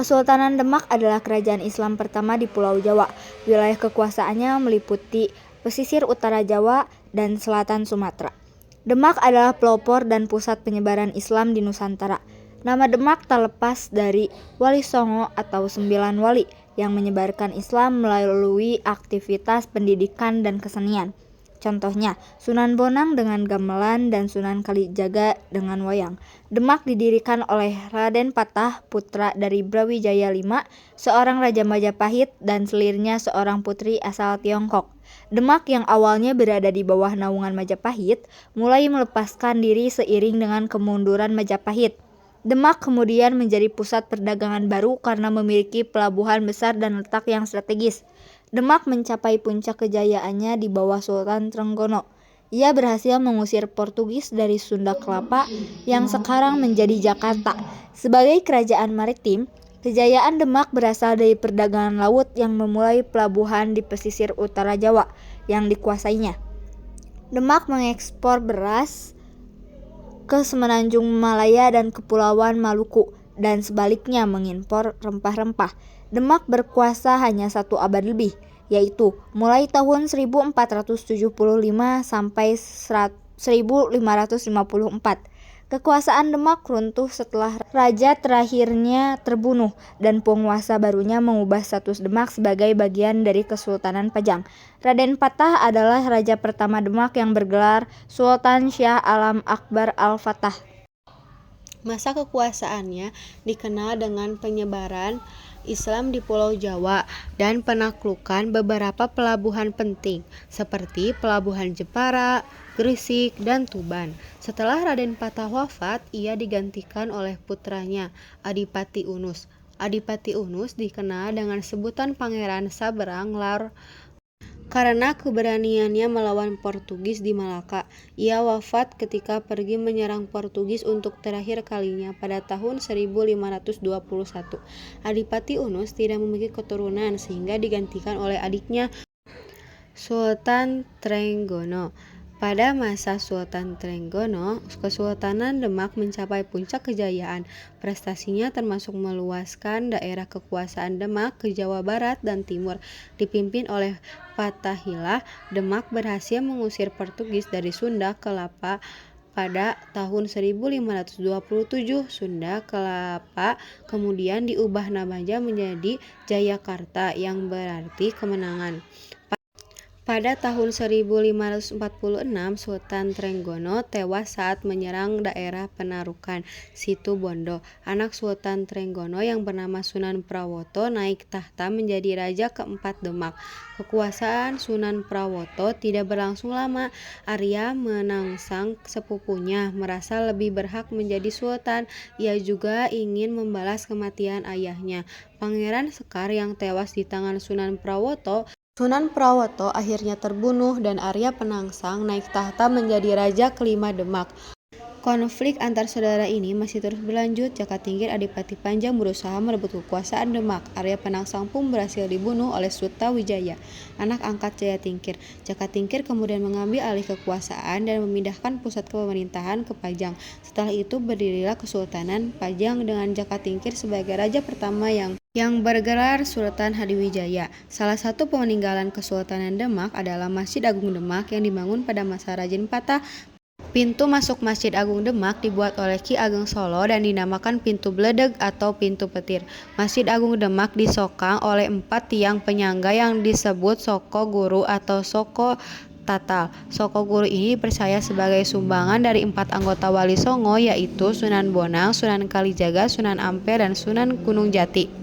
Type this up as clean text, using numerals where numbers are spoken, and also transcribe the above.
Kesultanan Demak adalah kerajaan Islam pertama di Pulau Jawa. Wilayah kekuasaannya meliputi pesisir utara Jawa dan selatan Sumatera. Demak adalah pelopor dan pusat penyebaran Islam di Nusantara. Nama Demak tak lepas dari Wali Songo atau 9 wali yang menyebarkan Islam melalui aktivitas pendidikan dan kesenian. Contohnya, Sunan Bonang dengan gamelan dan Sunan Kalijaga dengan wayang. Demak didirikan oleh Raden Patah, putra dari Brawijaya V, seorang raja Majapahit, dan selirnya seorang putri asal Tiongkok. Demak yang awalnya berada di bawah naungan Majapahit, mulai melepaskan diri seiring dengan kemunduran Majapahit. Demak kemudian menjadi pusat perdagangan baru karena memiliki pelabuhan besar dan letak yang strategis. Demak mencapai puncak kejayaannya di bawah Sultan Trenggono. Ia berhasil mengusir Portugis dari Sunda Kelapa yang sekarang menjadi Jakarta. Sebagai kerajaan maritim, kejayaan Demak berasal dari perdagangan laut yang memulai pelabuhan di pesisir utara Jawa yang dikuasainya. Demak mengekspor beras ke Semenanjung Malaya dan Kepulauan Maluku, dan sebaliknya mengimpor rempah-rempah. Demak berkuasa hanya 1 abad lebih, yaitu mulai tahun 1475 sampai 1554. Kekuasaan Demak runtuh setelah raja terakhirnya terbunuh dan penguasa barunya mengubah status Demak sebagai bagian dari Kesultanan Pajang. Raden Patah adalah raja pertama Demak yang bergelar Sultan Syah Alam Akbar Al-Fatah. Masa kekuasaannya dikenal dengan penyebaran Islam di Pulau Jawa dan penaklukan beberapa pelabuhan penting seperti Pelabuhan Jepara, Gresik, dan Tuban. Setelah Raden Patah wafat, ia digantikan oleh putranya, Adipati Unus. Adipati Unus dikenal dengan sebutan Pangeran Saberang Lar karena keberaniannya melawan Portugis di Malaka. Ia wafat ketika pergi menyerang Portugis untuk terakhir kalinya pada tahun 1521. Adipati Unus tidak memiliki keturunan sehingga digantikan oleh adiknya Sultan Trenggono. Pada masa Sultan Trenggono, Kesultanan Demak mencapai puncak kejayaan. Prestasinya termasuk meluaskan daerah kekuasaan Demak ke Jawa Barat dan Timur. Dipimpin oleh Fathahillah, Demak berhasil mengusir Portugis dari Sunda Kelapa pada tahun 1527. Sunda Kelapa kemudian diubah namanya menjadi Jayakarta yang berarti kemenangan. Pada tahun 1546, Sultan Trenggono tewas saat menyerang daerah Penarukan, Situ Bondo. Anak Sultan Trenggono yang bernama Sunan Prawoto naik tahta menjadi raja keempat Demak. Kekuasaan Sunan Prawoto tidak berlangsung lama. Arya Menangsang sepupunya merasa lebih berhak menjadi sultan. Ia juga ingin membalas kematian ayahnya, Pangeran Sekar, yang tewas di tangan Sunan Prawoto. Sunan Prawoto akhirnya terbunuh dan Arya Penangsang naik tahta menjadi raja kelima Demak. Konflik antar saudara ini masih terus berlanjut. Jakatingkir Adipati Panjang berusaha merebut kekuasaan Demak. Arya Penangsang pun berhasil dibunuh oleh Sutawijaya, anak angkat Jayatingkir. Jakatingkir kemudian mengambil alih kekuasaan dan memindahkan pusat pemerintahan ke Pajang. Setelah itu berdirilah Kesultanan Pajang dengan Jakatingkir sebagai raja pertama yang bergelar Sultan Hadiwijaya. Salah satu peninggalan Kesultanan Demak adalah Masjid Agung Demak yang dibangun pada masa Raden Patah. Pintu masuk Masjid Agung Demak dibuat oleh Ki Ageng Solo dan dinamakan Pintu Bledeg atau Pintu Petir. Masjid Agung Demak disokang oleh 4 tiang penyangga yang disebut Soko Guru atau Soko Tatal. Soko Guru ini dipercaya sebagai sumbangan dari 4 anggota Wali Songo, yaitu Sunan Bonang, Sunan Kalijaga, Sunan Ampel, dan Sunan Gunung Jati.